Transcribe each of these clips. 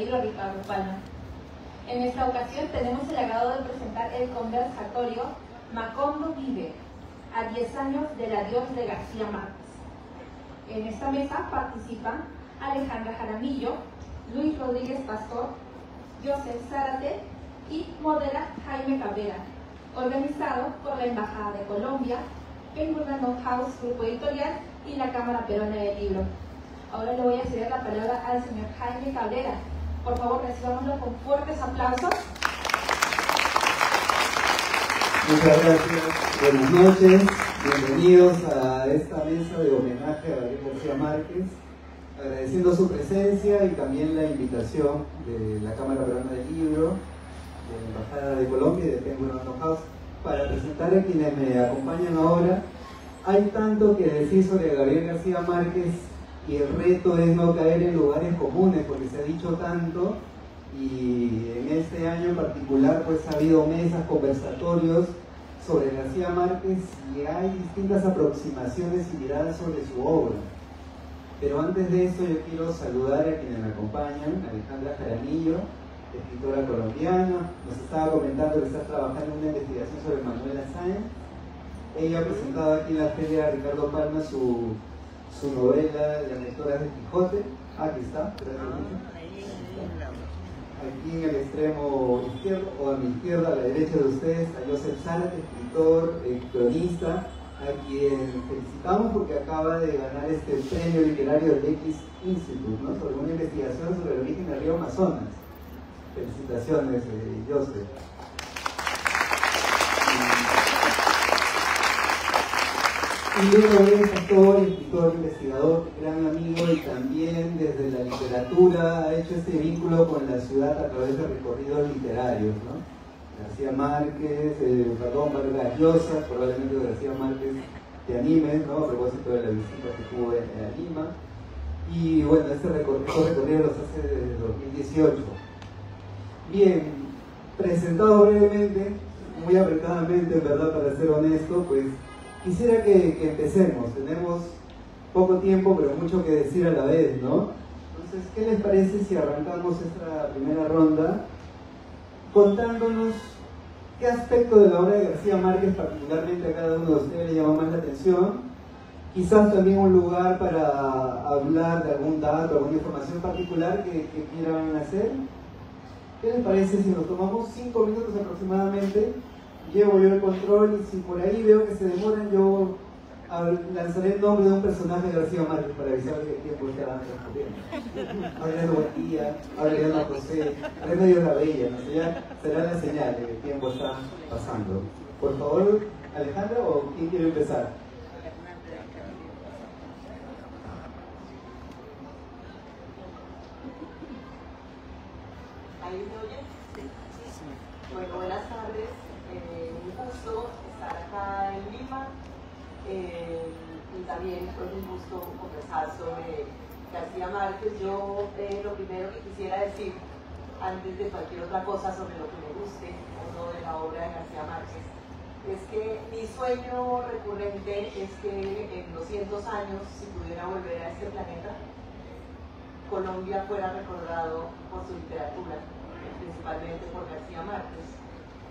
Ricardo Palma. En esta ocasión tenemos el agrado de presentar el conversatorio Macondo Vive, a 10 años del adiós de García Márquez. En esta mesa participan Alejandra Jaramillo, Luis Rodríguez Pastor, Joseph Zárate y modera Jaime Cabrera, organizado por la Embajada de Colombia, Penguin Random House Grupo Editorial y la Cámara Peruana del Libro. Ahora le voy a ceder la palabra al señor Jaime Cabrera. Por favor, recibámoslo con fuertes aplausos. Muchas gracias. Buenas noches. Bienvenidos a esta mesa de homenaje a Gabriel García Márquez. Agradeciendo su presencia y también la invitación de la Cámara Peruana del Libro, de la Embajada de Colombia y de Penguin Random House para presentar a quienes me acompañan ahora. Hay tanto que decir sobre Gabriel García Márquez y el reto es no caer en lugares comunes porque se ha dicho tanto, y en este año en particular pues ha habido mesas, conversatorios sobre García Márquez y hay distintas aproximaciones y miradas sobre su obra. Pero antes de eso yo quiero saludar a quienes me acompañan. Alejandra Jaramillo, escritora colombiana, nos estaba comentando que está trabajando en una investigación sobre Manuela Sáenz. Ella ha presentado aquí en la Feria Ricardo Palma su novela Las lectoras de Quijote. Aquí está, aquí en el extremo izquierdo, o a mi izquierda, a la derecha de ustedes, a Joseph Zárate, escritor, cronista, a quien felicitamos porque acaba de ganar este premio literario del X Institute, ¿no? Sobre una investigación sobre el origen del río Amazonas. Felicitaciones, Joseph. Y luego es actor, escritor, investigador, gran amigo, y también desde la literatura ha hecho este vínculo con la ciudad a través de recorridos literarios, ¿no? García Márquez, Vargas Llosa, probablemente García Márquez te animes, ¿no? A propósito de la visita que tuvo a Lima. Y bueno, estos recorridos los hace desde 2018. Bien, presentado brevemente, muy apretadamente, en verdad, para ser honesto, pues quisiera que empecemos. Tenemos poco tiempo, pero mucho que decir a la vez, ¿no? Entonces, ¿qué les parece si arrancamos esta primera ronda contándonos qué aspecto de la obra de García Márquez particularmente a cada uno de ustedes le llama más la atención? Quizás también un lugar para hablar de algún dato, alguna información particular que quieran hacer. ¿Qué les parece si nos tomamos 5 minutos aproximadamente? Llevo yo el control y si por ahí veo que se demoran, yo lanzaré el nombre de un personaje de García Márquez para avisar que el tiempo está transcurriendo. Aurelio Buendía, Aureliano José, Remedios la Bella, ¿no? Ya será la señal de que el tiempo está pasando. Por favor, Alejandra, ¿o quién quiere empezar? ¿Ahí me oyen? Sí. Bueno, buenas tardes. Un gusto estar acá en Lima y también fue un gusto conversar sobre García Márquez. Yo lo primero que quisiera decir, antes de cualquier otra cosa sobre lo que me guste o no de la obra de García Márquez, es que mi sueño recurrente es que en 200 años, si pudiera volver a este planeta, Colombia fuera recordado por su literatura, principalmente por García Márquez,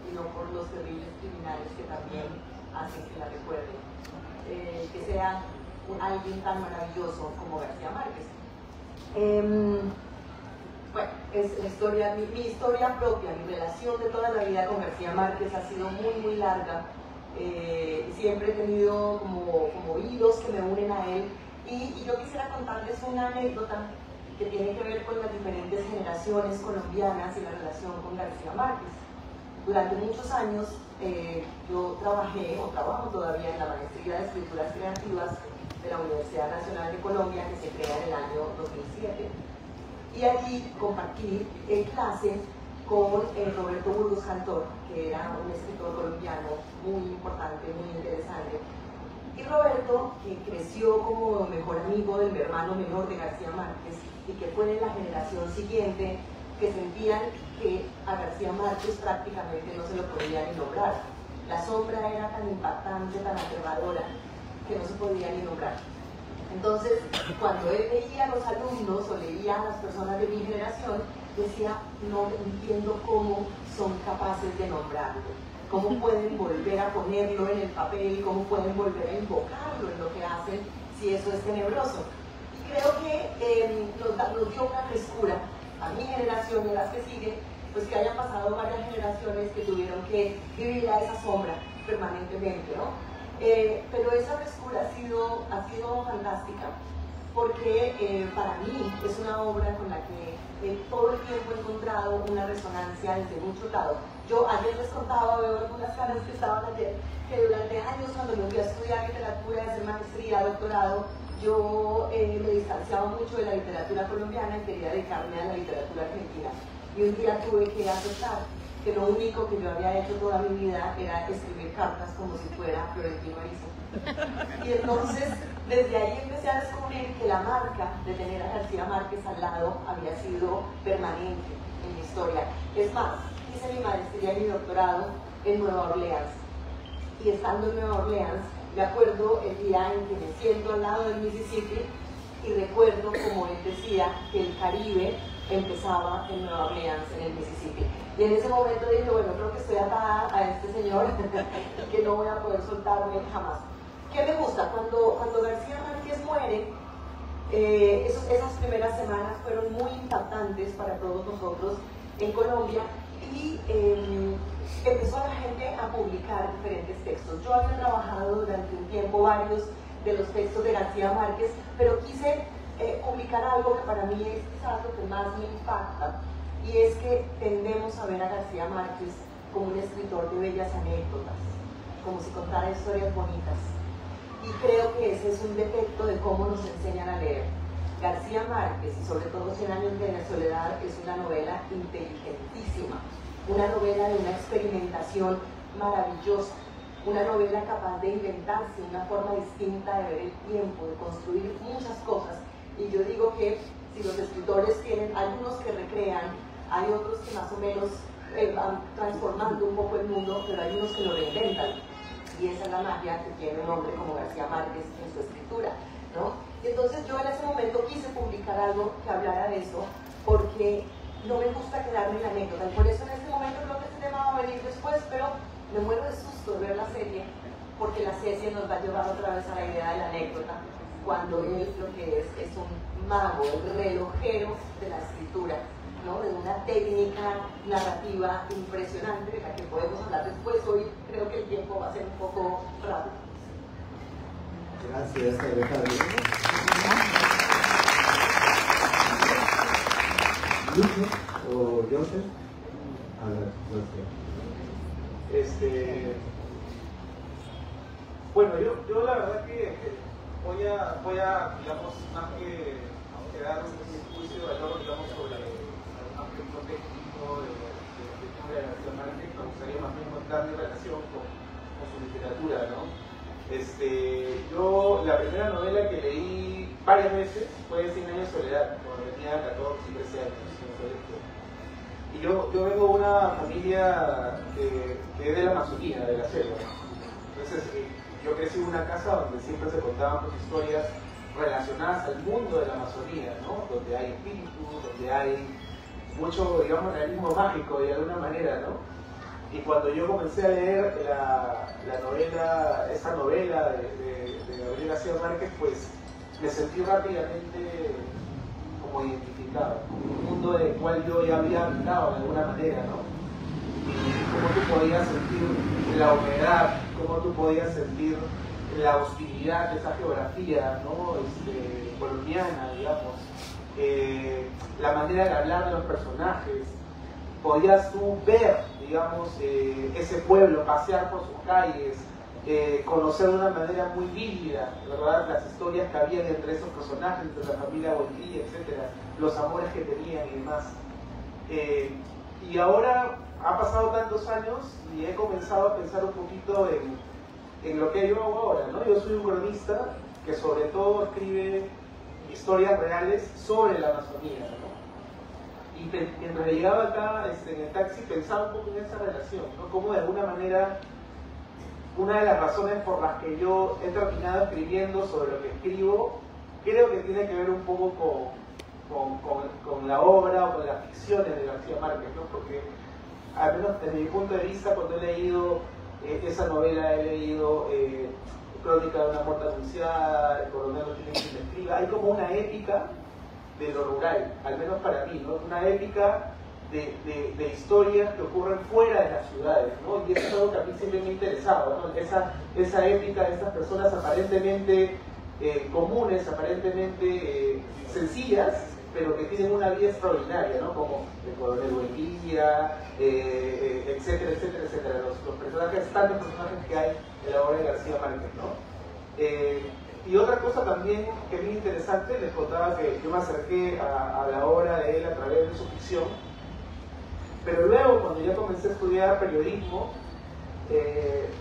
y no por los terribles criminales que también hacen que la recuerden. Que sea alguien tan maravilloso como García Márquez. Bueno, es la historia, mi historia propia, mi relación de toda la vida con García Márquez ha sido muy larga. Siempre he tenido como hilos que me unen a él, y yo quisiera contarles una anécdota que tiene que ver con las diferentes generaciones colombianas y la relación con García Márquez. Durante muchos años yo trabajé, o trabajo todavía, en la maestría de escrituras creativas de la Universidad Nacional de Colombia, que se crea en el año 2007. Y allí compartí clase con Roberto Burgos Cantor, que era un escritor colombiano muy importante, muy interesante. Y Roberto, que creció como mejor amigo del hermano menor de García Márquez, y que fue de la generación siguiente, que sentían que a García Márquez prácticamente no se lo podía ni nombrar. La sombra era tan impactante, tan aterradora, que no se podía ni nombrar. Entonces, cuando él leía a los alumnos o leía a las personas de mi generación, decía, no entiendo cómo son capaces de nombrarlo, cómo pueden volver a ponerlo en el papel, cómo pueden volver a invocarlo en lo que hacen, si eso es tenebroso. Y creo que nos dio una frescura a mi generación y a las que siguen, pues que hayan pasado varias generaciones que tuvieron que vivir a esa sombra permanentemente, ¿no? Pero esa frescura ha sido fantástica, porque para mí es una obra con la que todo el tiempo he encontrado una resonancia desde muchos lados. Yo ayer les contaba, veo algunas caras que estaban ayer, que durante años cuando me fui a estudiar literatura, hacer maestría, doctorado, yo me distanciaba mucho de la literatura colombiana y quería dedicarme a la literatura argentina. Y un día tuve que aceptar que lo único que yo había hecho toda mi vida era escribir cartas como si fuera Florentino Ariza. Y entonces, desde ahí empecé a descubrir que la marca de tener a García Márquez al lado había sido permanente en mi historia. Es más, hice mi maestría y mi doctorado en Nueva Orleans. Y estando en Nueva Orleans, me acuerdo el día en que me siento al lado del Mississippi y recuerdo, como él decía, que el Caribe empezaba en Nueva Orleans, en el Mississippi. Y en ese momento dije, bueno, creo que estoy atada a este señor y que no voy a poder soltarme jamás. ¿Qué me gusta? Cuando García Márquez muere, esas primeras semanas fueron muy impactantes para todos nosotros en Colombia y empezó la gente a publicar diferentes textos. Yo había trabajado durante un tiempo varios de los textos de García Márquez, pero quise publicar algo que para mí es quizás lo que más me impacta, y es que tendemos a ver a García Márquez como un escritor de bellas anécdotas, como si contara historias bonitas. Y creo que ese es un defecto de cómo nos enseñan a leer. García Márquez, y sobre todo 100 años de soledad, es una novela inteligentísima, una novela de una experimentación maravillosa, una novela capaz de inventarse una forma distinta de ver el tiempo, de construir muchas cosas. Y yo digo que si los escritores tienen algunos que recrean, hay otros que más o menos van transformando un poco el mundo, pero hay unos que lo reinventan. Y esa es la magia que tiene un hombre como García Márquez en su escritura, ¿no? Y entonces yo en ese momento quise publicar algo que hablara de eso, porque no me gusta quedarme en la anécdota. Y por eso en este momento creo que este tema va a venir después, pero me muero de susto de ver la serie, porque la serie nos va a llevar otra vez a la idea de la anécdota, cuando él lo que es un mago, el relojero de la escritura, ¿no? De una técnica narrativa impresionante de la que podemos hablar después. Hoy creo que el tiempo va a ser un poco rápido. Gracias, Alejandro. ¿Lucho o Joseph? A ver, Bueno, yo la verdad que voy a digamos, más que dar un juicio de valor, digamos, sobre un aspecto técnico de García Márquez. Me gustaría más bien contar mi relación con su literatura, ¿no? Yo la primera novela que leí varias veces fue 100 años de soledad, cuando tenía 14 y 13 años. Y yo vengo de una familia que es de la Amazonía, de la selva. Entonces, yo crecí en una casa donde siempre se contaban pues, historias relacionadas al mundo de la Amazonía, ¿no? Donde hay espíritus, donde hay mucho, digamos, realismo mágico de alguna manera, ¿no? Y cuando yo comencé a leer esta novela de Gabriel García Márquez, pues me sentí rápidamente como identificado, un mundo del cual yo ya había habitado de alguna manera, ¿no? Y cómo tú podías sentir la humedad, cómo tú podías sentir la hostilidad de esa geografía, ¿no? Colombiana, digamos, la manera de hablar de los personajes. Podías tú ver, digamos, ese pueblo, pasear por sus calles, conocer de una manera muy vívida, ¿verdad? Las historias que había entre esos personajes, entre la familia Buendía, etcétera, los amores que tenían y demás. Y ahora ha pasado tantos años y he comenzado a pensar un poquito en lo que yo hago ahora, ¿no? Yo soy un cronista que sobre todo escribe historias reales sobre la Amazonía, ¿no? Y mientras llegaba acá en el taxi pensaba un poco en esa relación, ¿no? Como de alguna manera una de las razones por las que yo he terminado escribiendo sobre lo que escribo creo que tiene que ver un poco con la obra o con las ficciones de García Márquez, ¿no? Porque, al menos desde mi punto de vista, cuando he leído esa novela, he leído Crónica de una muerte anunciada, El coronel no tiene quien me escriba, hay como una épica de lo rural, al menos para mí, ¿no? Una épica de historias que ocurren fuera de las ciudades, ¿no? Y eso es algo que a mí siempre me ha interesado, ¿no? Esa épica de estas personas aparentemente comunes, aparentemente sencillas, pero que tienen una vida extraordinaria, ¿no? Como el coronel Buendía, etcétera, etcétera, etcétera. Los personajes, tantos personajes que hay en la obra de García Márquez, ¿no? Y otra cosa también que es muy interesante, les contaba que yo me acerqué a la obra de él a través de su ficción, pero luego cuando ya comencé a estudiar periodismo,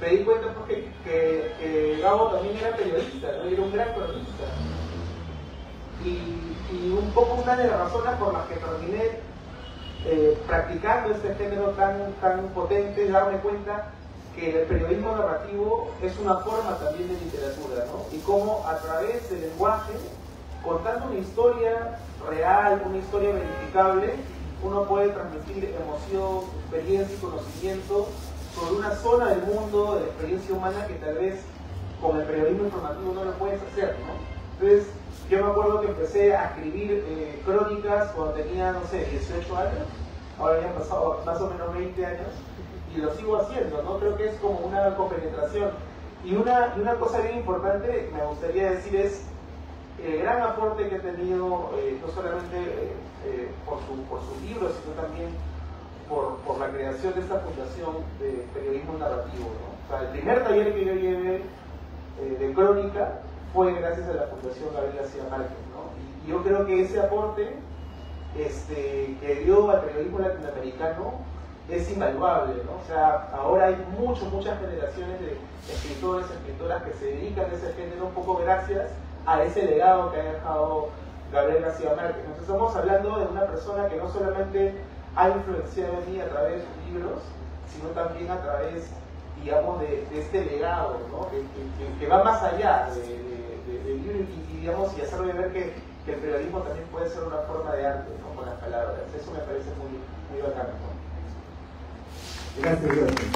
me di cuenta porque que Gabo también era periodista, ¿no? Era un gran cronista. Y un poco una de las razones por las que terminé practicando este género tan potente es darme cuenta que el periodismo narrativo es una forma también de literatura, ¿no? Y cómo a través del lenguaje, contando una historia real, una historia verificable, uno puede transmitir emoción, experiencia y conocimiento sobre una zona del mundo, de la experiencia humana que tal vez con el periodismo informativo no lo puedes hacer, ¿no? Entonces, yo me acuerdo que empecé a escribir crónicas cuando tenía, no sé, 18 años, ahora ya han pasado más o menos 20 años, y lo sigo haciendo, ¿no? Creo que es como una compenetración. Y una cosa bien importante, me gustaría decir, es el gran aporte que he tenido, no solamente por sus libros, sino también por la creación de esta fundación de periodismo narrativo, ¿no? O sea, el primer taller que yo llevé de crónica fue gracias a la Fundación Gabriel García Márquez, ¿no? Y yo creo que ese aporte que dio al periodismo latinoamericano es invaluable, ¿no? O sea, ahora hay muchas generaciones de escritores, escritoras que se dedican a ese género un poco gracias a ese legado que ha dejado Gabriel García Márquez. Entonces estamos hablando de una persona que no solamente ha influenciado en mí a través de sus libros, sino también a través, digamos, de este legado, ¿no? que va más allá del libro y, digamos, y hacerle ver que el periodismo también puede ser una forma de arte, ¿no? Con las palabras. Eso me parece muy bacán, ¿no? Gracias, gracias.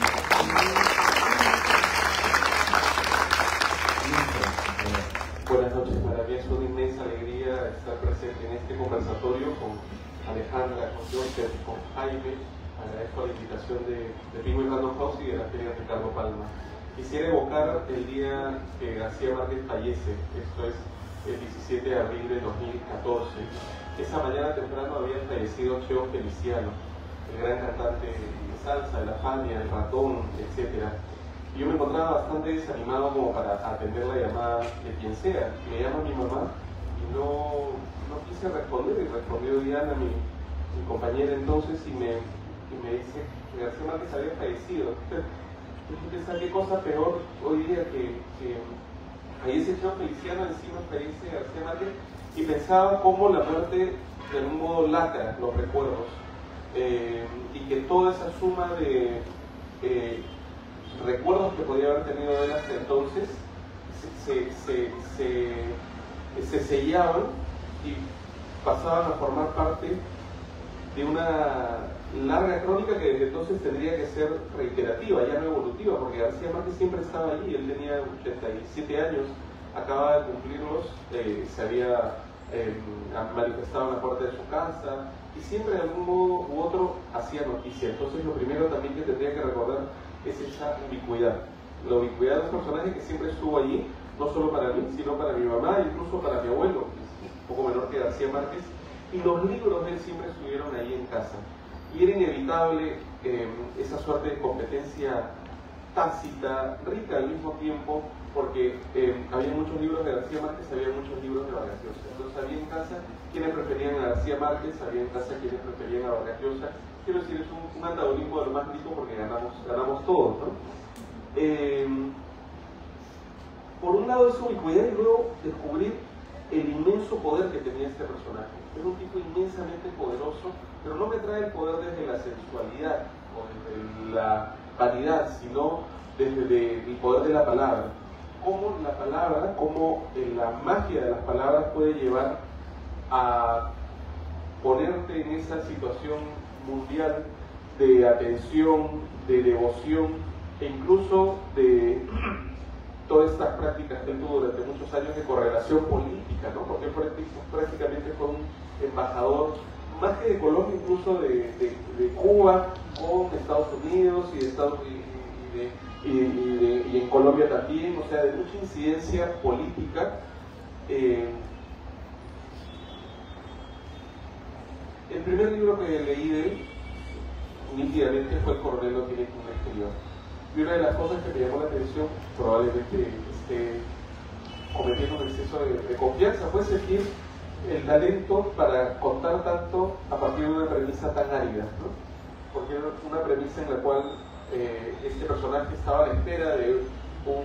Buenas noches, para mí es una inmensa alegría estar presente en este conversatorio con Alejandra, con Joseph, con Jaime. Agradezco la invitación de Pinguín Random House y de la Feria Ricardo Palma. Quisiera evocar el día que García Márquez fallece, esto es el 17 de abril de 2014. Esa mañana temprano había fallecido Cheo Feliciano, el gran cantante de salsa, de la Fania, el Ratón, etc. Y yo me encontraba bastante desanimado como para atender la llamada de quien sea. Me llama mi mamá y no quise responder, y respondió Diana, mi compañera entonces, y me dice que García Márquez había fallecido. Yo pensaba qué cosa peor hoy día que fallece Cheo Feliciano, encima fallece García Márquez, y pensaba cómo la muerte de algún modo lacra los recuerdos, y que toda esa suma de recuerdos que podía haber tenido de él hasta entonces se sellaban y pasaban a formar parte de una larga crónica que desde entonces tendría que ser reiterativa, ya no evolutiva, porque García Márquez siempre estaba allí. Él tenía 87 años, acababa de cumplirlos, se había manifestado en la puerta de su casa y siempre de algún modo u otro hacía noticia. Entonces lo primero también que tendría que recordar es esa ubicuidad, la ubicuidad de un personaje que siempre estuvo allí, no solo para mí, sino para mi mamá, incluso para mi abuelo, que es un poco menor que García Márquez, y los libros de él siempre estuvieron ahí en casa. Y era inevitable esa suerte de competencia tácita, rica al mismo tiempo, porque había muchos libros de García Márquez, había muchos libros de Vargas Llosa. Entonces había en casa quienes preferían a García Márquez, había en casa quienes preferían a Vargas Llosa. Quiero decir, es un antagonismo de lo más rico porque ganamos todos, ¿no? Por un lado esa ubicuidad y luego descubrir el inmenso poder que tenía este personaje. Era un tipo inmensamente poderoso, pero no me trae el poder desde la sensualidad o desde la vanidad, sino desde el poder de la palabra. Cómo la palabra, cómo la magia de las palabras puede llevar a ponerte en esa situación mundial de atención, de devoción e incluso de todas estas prácticas que él tuvo durante muchos años de correlación política, ¿no? Porque él prácticamente fue un embajador, más que de Colombia, incluso de Cuba con Estados Unidos y en Colombia también, o sea, de mucha incidencia política. El primer libro que leí de él, nítidamente, fue El coronel no tiene un exterior. Y una de las cosas que me llamó la atención, probablemente esté cometiendo un exceso de confianza, fue sentir el talento para contar tanto a partir de una premisa tan árida, ¿no? Porque era una premisa en la cual este personaje estaba a la espera de un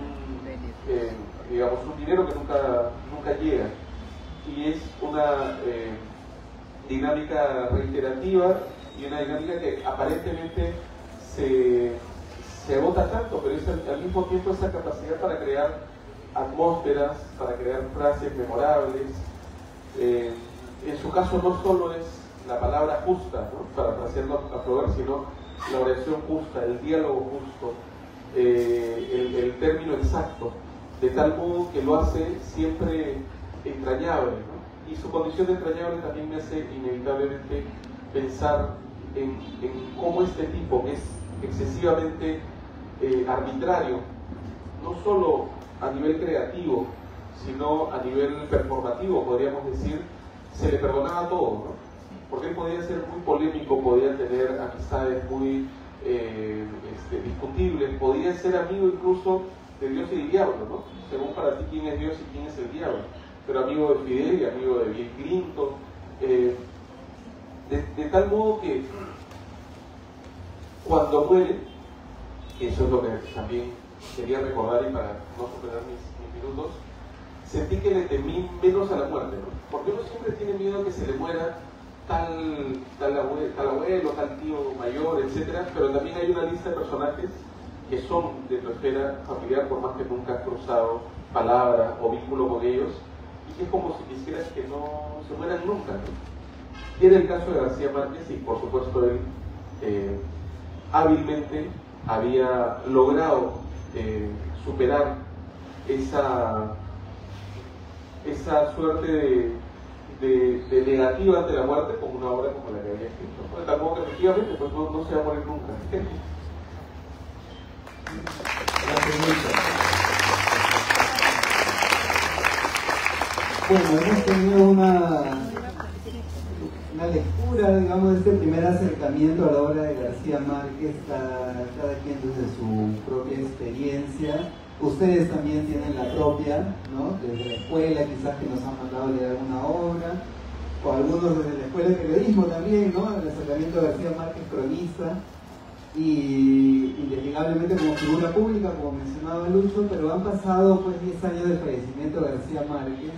dinero que nunca llega. Y es una dinámica reiterativa y una dinámica que aparentemente se agota tanto, pero es al mismo tiempo esa capacidad para crear atmósferas, para crear frases memorables. En su caso no solo es la palabra justa, ¿no?, para hacerlo aprobar, sino la oración justa, el diálogo justo, el término exacto, de tal modo que lo hace siempre entrañable, ¿no? Y su condición de entrañable también me hace inevitablemente pensar en cómo este tipo, que es excesivamente arbitrario, no solo a nivel creativo, sino a nivel performativo, podríamos decir, se le perdonaba todo, ¿no? Porque él podía ser muy polémico, podía tener amistades muy discutibles, podía ser amigo incluso de Dios y del diablo, ¿no? Según para ti quién es Dios y quién es el diablo, pero amigo de Fidel y amigo de Bill Clinton, de tal modo que cuando muere, y eso es lo que también quería recordar y para no superar mis minutos, sentí que le temí menos a la muerte, ¿no? Porque uno siempre tiene miedo a que se le muera tal abuelo, tal tío mayor, etc. Pero también hay una lista de personajes que son de tu esfera familiar, por más que nunca has cruzado palabra o vínculo con ellos, y que es como si quisieras que no se mueran nunca, ¿no? Era el caso de García Márquez, y por supuesto él hábilmente había logrado superar esa suerte de negativa ante la muerte con una obra como la que había escrito, ¿no? De tal modo que efectivamente pues no se va a morir nunca. Bueno, hemos tenido una lectura, digamos, de este primer acercamiento a la obra de García Márquez, cada quien desde su propia experiencia. Ustedes también tienen la propia, ¿no? Desde la escuela quizás que nos han mandado a leer alguna obra, o algunos desde la escuela de periodismo también, ¿no? El acercamiento a García Márquez, cronista, y indelegablemente como figura pública, como mencionaba Lucho, pero han pasado pues 10 años del fallecimiento de García Márquez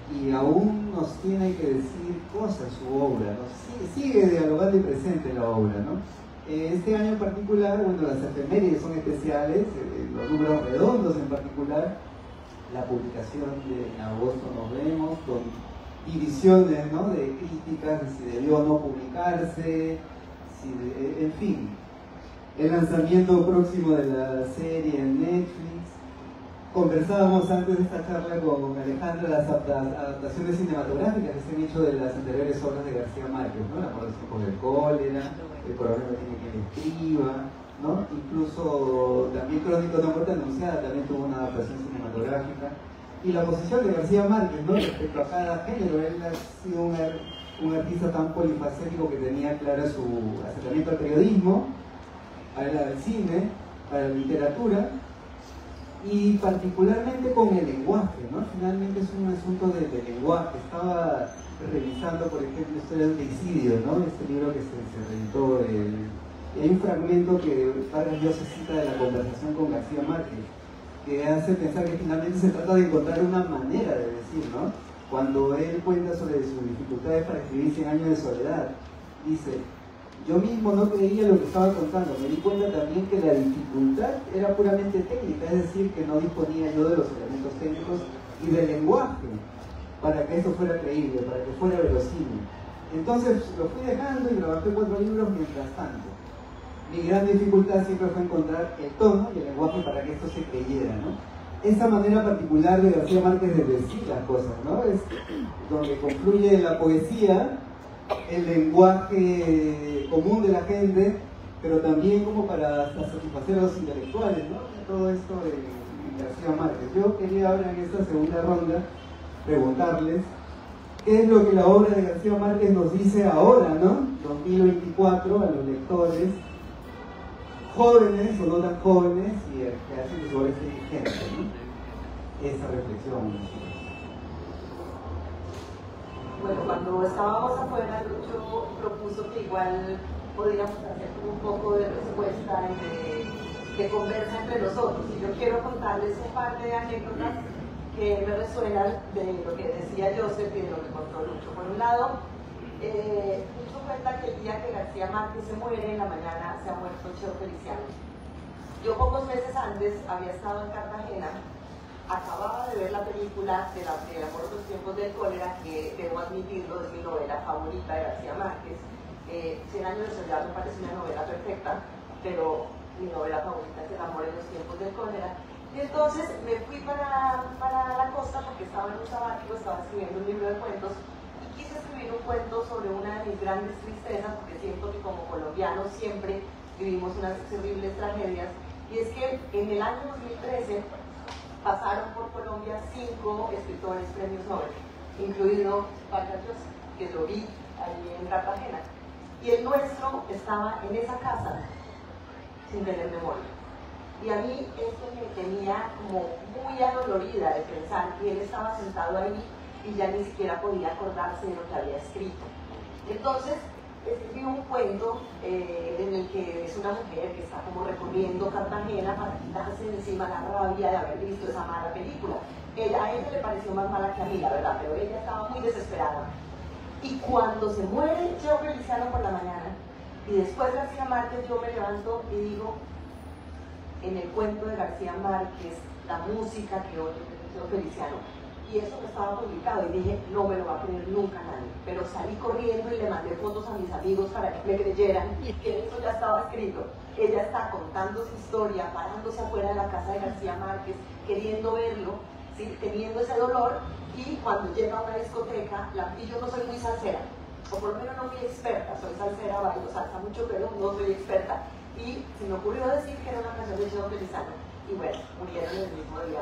y aún nos tiene que decir cosas su obra, ¿no? Sigue dialogando y presente la obra, ¿no? Este año en particular, bueno, las efemérides son especiales, los números redondos en particular, la publicación de En agosto nos vemos, con divisiones, ¿no?, de críticas, de si debió o no publicarse, en fin, el lanzamiento próximo de la serie en Netflix. Conversábamos antes de esta charla con Alejandra las adaptaciones cinematográficas que se han hecho de las anteriores obras de García Márquez, ¿no? La Por los tiempos del cólera, El coronel no tiene quien escriba, ¿no? Incluso también Crónica de una muerte anunciada también tuvo una adaptación cinematográfica. Y la posición de García Márquez, ¿no?, respecto a cada género. Él ha sido un artista tan polifacético que tenía clara su acercamiento al periodismo, al cine, a la literatura, y particularmente con el lenguaje, ¿no? Finalmente es un asunto de lenguaje. Estaba revisando, por ejemplo, Historias de Isidio, ¿no?, este libro que se reeditó, y hay un fragmento que Vargas Llosa cita de la conversación con García Márquez, que hace pensar que finalmente se trata de encontrar una manera de decir, ¿no? Cuando él cuenta sobre sus dificultades para escribir 100 años de soledad, dice: yo mismo no creía lo que estaba contando, me di cuenta también que la dificultad era puramente técnica, es decir, que no disponía yo de los elementos técnicos y del lenguaje para que eso fuera creíble, para que fuera verosímil. Entonces lo fui dejando y trabajé 4 libros mientras tanto. Mi gran dificultad siempre fue encontrar el tono y el lenguaje para que esto se creyera, ¿no? Esa manera particular de García Márquez de decir las cosas, ¿no? Es donde confluye la poesía, el lenguaje común de la gente, pero también como para hasta satisfacer a los intelectuales, ¿no? Todo esto de García Márquez. Yo quería ahora en esta segunda ronda preguntarles qué es lo que la obra de García Márquez nos dice ahora, ¿no? 2024, a los lectores, jóvenes o no tan jóvenes, y que hacen que su obra esté vigente, ¿no? Esa reflexión. Bueno, cuando estábamos afuera, Lucho propuso que igual podríamos hacer un poco de respuesta y de conversa entre nosotros. Y yo quiero contarles un par de anécdotas que me resuenan de lo que decía Joseph y de lo que contó Lucho. Por un lado, Lucho cuenta que el día que García Márquez se muere, en la mañana se ha muerto Cheo Feliciano. Yo pocos meses antes había estado en Cartagena, acababa de ver la película de El amor de los tiempos del cólera, que debo admitirlo, es mi novela favorita de García Márquez. 100 años de soledad me parece una novela perfecta, pero mi novela favorita es El amor de los tiempos del cólera. Y entonces me fui para la costa porque estaba en un sabático, estaba escribiendo un libro de cuentos y quise escribir un cuento sobre una de mis grandes tristezas, porque siento que como colombianos siempre vivimos unas terribles tragedias, y es que en el año 2013 pasaron por Colombia 5 escritores premios Nobel, incluido Vargas Llosa, que lo vi allí en Cartagena. Y el nuestro estaba en esa casa, sin tener memoria. Y a mí esto me tenía como muy adolorida de pensar que él estaba sentado ahí y ya ni siquiera podía acordarse de lo que había escrito. Entonces, escribí un cuento en el que es una mujer que está como recorriendo Cartagena para quitarse de encima la rabia de haber visto esa mala película. A ella le pareció más mala que a mí, la verdad, pero ella estaba muy desesperada. Y cuando se muere Cheo Feliciano por la mañana, y después García Márquez, yo me levanto y digo, en el cuento de García Márquez, la música que oye de Cheo Feliciano, y eso que estaba publicado, y dije, no me lo va a creer nunca nadie, pero salí corriendo y le mandé fotos a mis amigos para que me creyeran que eso ya estaba escrito. Ella está contando su historia, parándose afuera de la casa de García Márquez, queriendo verlo, ¿sí? Teniendo ese dolor, y cuando llega a una discoteca, y yo no soy muy salsera, o por lo menos no muy experta, soy salsera, bailo salsa mucho, pero no soy experta, y se me ocurrió decir que era una canción de Cheo Feliciano, y bueno, murieron el mismo día.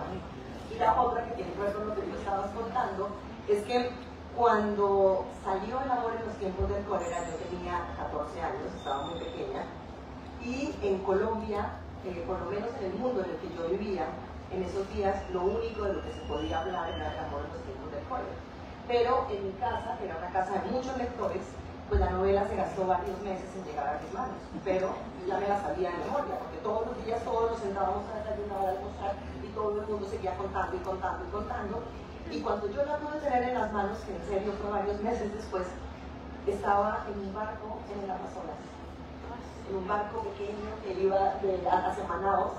Y la otra que tiene que ver con lo que yo estabas contando es que cuando salió El amor en los tiempos del cólera, yo tenía 14 años, estaba muy pequeña, y en Colombia, por lo menos en el mundo en el que yo vivía, en esos días lo único de lo que se podía hablar era El amor en los tiempos del cólera. Pero en mi casa, que era una casa de muchos lectores, pues la novela se gastó varios meses en llegar a mis manos, pero ya me la sabía de memoria, porque todos los días todos nos sentábamos a desayunar, a almorzar, y todo el mundo seguía contando y contando y contando, y cuando yo la pude tener en las manos, que en serio fue varios meses después, estaba en un barco en el Amazonas, en un barco pequeño que iba hacia Manaos,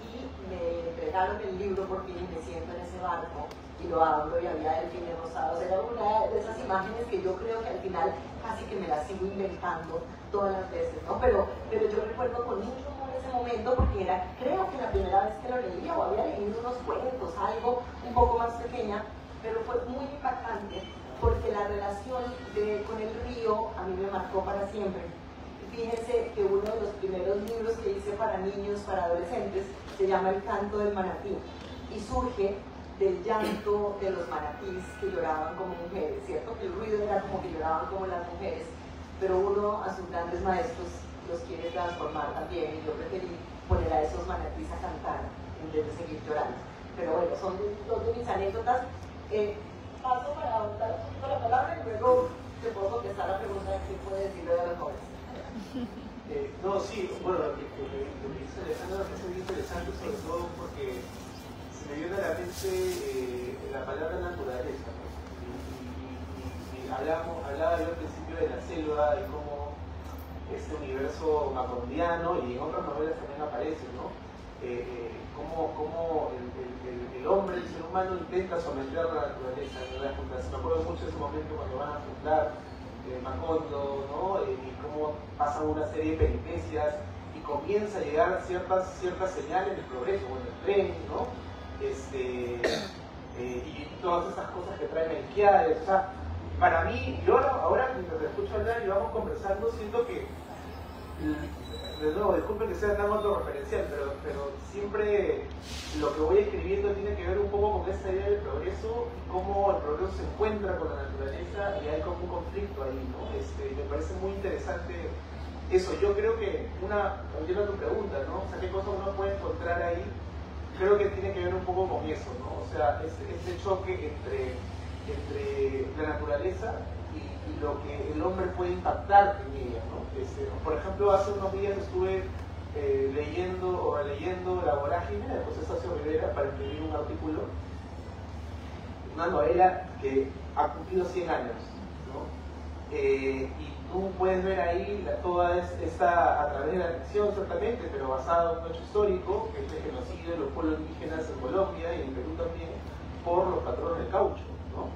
y me entregaron el libro por fin, y me siento en ese barco, y lo abro y había delfines rosados. Era una de esas imágenes que yo creo que al final casi que me las sigo inventando todas las veces, ¿no? Pero yo recuerdo con mucho amor ese momento, porque era, creo que la primera vez que lo leía, o había leído unos cuentos, algo un poco más pequeña, pero fue muy impactante, porque la relación con el río a mí me marcó para siempre. Fíjense que uno de los primeros libros que hice para niños, para adolescentes, se llama El canto del manatí, y surge del llanto de los manatís que lloraban como mujeres, ¿cierto? Que el ruido era como que lloraban como las mujeres, pero uno a sus grandes maestros los quiere transformar también, y yo preferí poner a esos manatís a cantar en vez de seguir llorando. Pero bueno, son dos de mis anécdotas. Paso para dar un poquito la palabra y luego te puedo contestar la pregunta de qué puede decirle a los jóvenes. No, sí, bueno, lo que dice Alejandro me parece muy interesante, sobre todo porque se me viene a la mente la palabra naturaleza, ¿no? Y hablaba yo al principio de la selva y cómo este universo macondiano, y en otras novelas también aparece, ¿no? Cómo el hombre, el ser humano intenta someter a la naturaleza, ¿no? Me acuerdo mucho de ese momento cuando van a fundar Macondo, ¿no? Y cómo pasan una serie de peripecias y comienza a llegar ciertas señales de progreso, bueno, el tren, ¿no? Y todas esas cosas que trae Melquiades. O sea, para mí, yo ahora mientras te escucho hablar y vamos conversando, siento que, de nuevo, disculpen que sea tan autorreferencial, pero siempre lo que voy escribiendo tiene que ver un poco con esta idea del progreso, cómo el progreso se encuentra con la naturaleza y hay como un conflicto ahí, ¿no? Me parece muy interesante eso. Yo creo que, volviendo a tu pregunta, ¿no? O sea, ¿qué cosa uno puede encontrar ahí? Creo que tiene que ver un poco con eso, ¿no? O sea, ese choque entre la naturaleza y lo que el hombre puede impactar en ella, ¿no? Por ejemplo, hace unos días estuve leyendo La Vorágine de José Sacio Rivera para escribir un artículo, una novela que ha cumplido 100 años, ¿no? Y tú puedes ver ahí toda esta, a través de la ficción ciertamente, pero basado en un hecho histórico, que es el genocidio de los pueblos indígenas en Colombia y en Perú también, por los patrones del caucho, ¿no?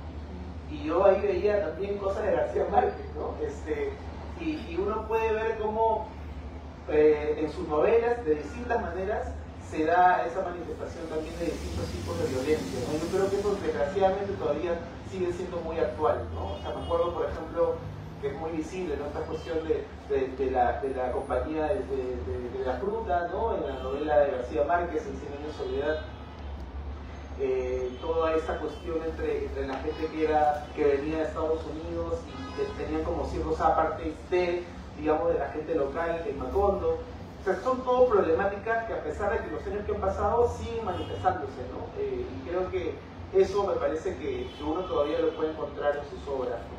Y yo ahí veía también cosas de García Márquez, ¿no? Y uno puede ver cómo en sus novelas, de distintas maneras, se da esa manifestación también de distintos tipos de violencia, ¿no? Yo creo que eso desgraciadamente todavía sigue siendo muy actual, ¿no? O sea, me acuerdo, por ejemplo, que es muy visible, ¿no? Esta cuestión de la compañía de la fruta, ¿no? En la novela de García Márquez, El 100 años de soledad, toda esa cuestión entre la gente que venía de Estados Unidos y que tenían como ciertos apartes digamos, de la gente local en Macondo. O sea, son todo problemáticas que a pesar de que los años que han pasado siguen manifestándose, ¿no? Y creo que eso me parece que uno todavía lo puede encontrar en sus obras, ¿no?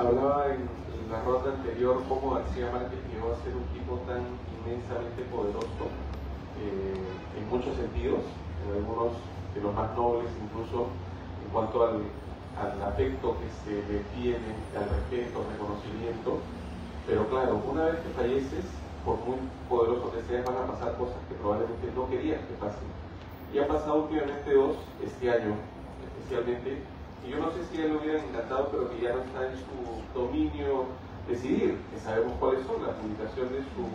Hablaba en la ronda anterior cómo García Márquez llegó a ser un tipo tan inmensamente poderoso en muchos sentidos, en algunos de los más nobles, incluso en cuanto al afecto que se le tiene, al respeto, al reconocimiento. Pero claro, una vez que falleces, por muy poderoso que seas, van a pasar cosas que probablemente no querías que pasen. Y han pasado últimamente dos, este año especialmente, y yo no sé si a él le hubieran encantado, pero que ya no está en su dominio decidir, que sabemos cuáles son, la publicación de su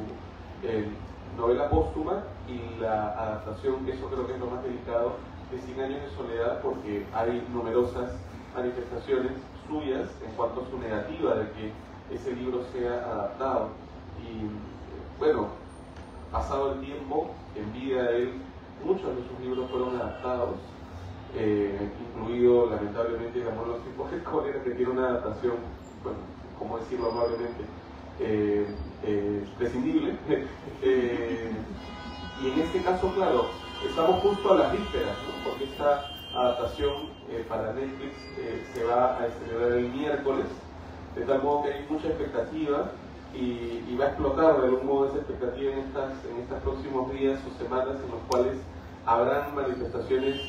novela póstuma y la adaptación, que eso creo que es lo más delicado, de 100 años de soledad, porque hay numerosas manifestaciones suyas en cuanto a su negativa de que ese libro sea adaptado. Y bueno, pasado el tiempo, en vida de él, muchos de sus libros fueron adaptados, incluido lamentablemente El amor de los tiempos de cólera, que tiene una adaptación, bueno, ¿cómo decirlo amablemente? Prescindible. Y en este caso, claro, estamos justo a las vísperas, ¿no? Porque esta adaptación para Netflix se va a estrenar el miércoles, de tal modo que hay mucha expectativa y va a explotar de algún modo esa expectativa en estos próximos días o semanas, en los cuales habrán manifestaciones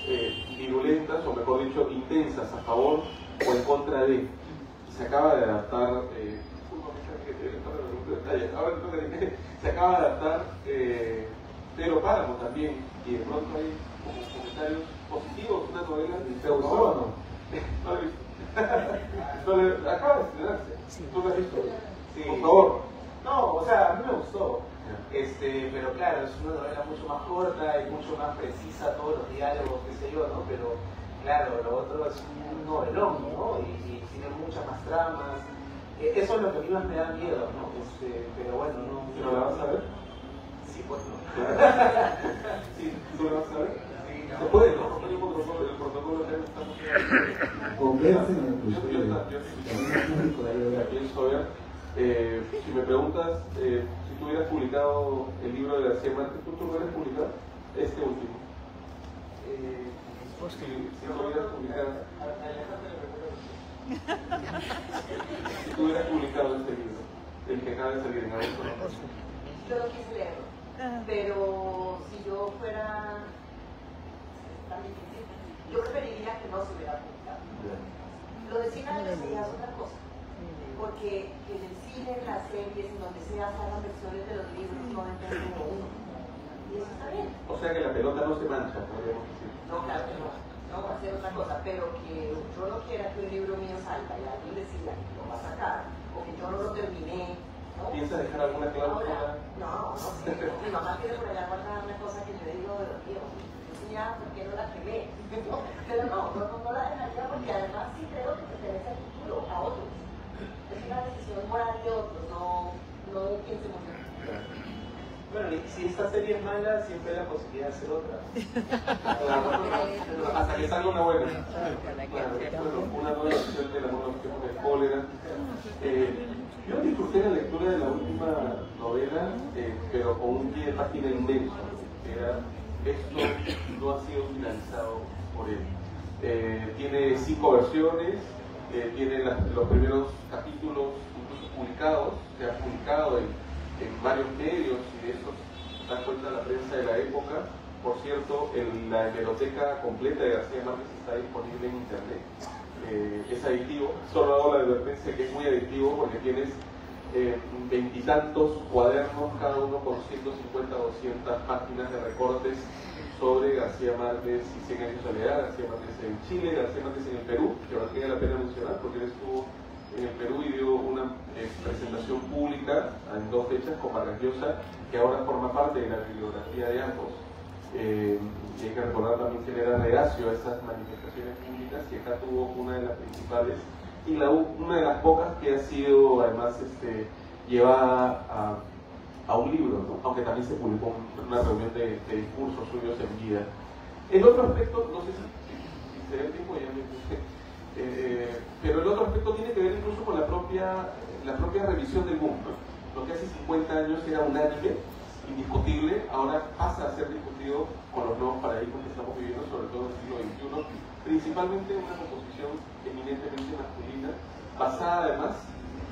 virulentas, o mejor dicho, intensas, a favor o en contra de. Se acaba de adaptar se acaba de adaptar Pedro Páramo también, y de pronto hay como comentarios positivos, una novela ¿Te gustó o no? No lo he visto. Acaba de estrenarse. ¿Tú lo has visto? Sí. Por favor. No, o sea, a mí me gustó. Pero claro, es una novela mucho más corta y mucho más precisa, todos los diálogos, qué sé yo, ¿no? Pero claro, lo otro es un novelón, ¿no? Y tiene muchas más tramas. Eso es lo que a mí más me da miedo, ¿no? Pero bueno, no. ¿Pero la vas a ver? Sí, pues no. Sí, ¿tú la vas a ver? Sí, no. Se puede, ¿no? Porque el protocolo ya no está muy bien. Convénceme Yo pienso ver. Si me preguntas si tú hubieras publicado el libro de García Márquez, ¿tú lo hubieras publicado? Este último. Si lo hubieras publicado. Si tú hubieras publicado este libro, el que acaba de salir en agosto. Yo lo quise leer, pero si yo fuera tan difícil, yo preferiría que no se hubiera publicado. Lo de 100 años de soledad es otra cosa, porque en el cine, en las series, en donde sea, salgan versiones de los libros, no entran como uno. Y eso está bien. O sea que la pelota no se mancha, podríamos decir. No, claro que no. ¿no? O hacer otra cosa, pero que yo no quiera que un libro mío salga y alguien decida que lo va a sacar, o que yo no lo terminé, ¿no? ¿Piensa dejar alguna cláusula? No sé, mi mamá tiene por allá guardada una cosa que yo le digo, Dios, ya, ¿por qué no la quemé? Pero no la dejaría porque además sí creo que pertenece al futuro, a otros. Es una decisión moral de otros, no de quien se murió. Bueno, y si esta serie es mala, siempre hay la posibilidad de hacer otra. Hasta que salga una buena. Bueno, una nueva edición de La Mona de los Tiempos del Cólera. Yo disfruté la lectura de la última novela, pero con un pie de página inmenso. Era, esto no ha sido finalizado por él. Tiene 5 versiones, tiene los primeros capítulos incluso publicados, se ha publicado en varios medios y de eso da cuenta la prensa de la época. Por cierto, la hemeroteca completa de García Márquez está disponible en internet. Es adictivo, solo hago la advertencia que es muy adictivo porque tienes 20 y tantos cuadernos, cada uno con 150 o 200 páginas de recortes sobre García Márquez y 100 años de soledad, García Márquez en Chile, García Márquez en el Perú, que vale la pena mencionar porque él estuvo en el Perú y dio una presentación pública en 2 fechas con Vargas Llosa, que ahora forma parte de la bibliografía de ambos. Y hay que recordar también que él era reacio a esas manifestaciones públicas y acá tuvo una de las principales y una de las pocas que ha sido además llevada a un libro, ¿no? Aunque también se publicó una reunión de discursos suyos en vida. El otro aspecto, no sé si se ve el tiempo, ya me puse, pero el otro aspecto tiene que ver incluso con la propia revisión del mundo. Lo que hace 50 años era unánime, indiscutible, ahora pasa a ser discutido con los nuevos paradigmas que estamos viviendo, sobre todo en el siglo XXI, principalmente una composición eminentemente masculina, basada además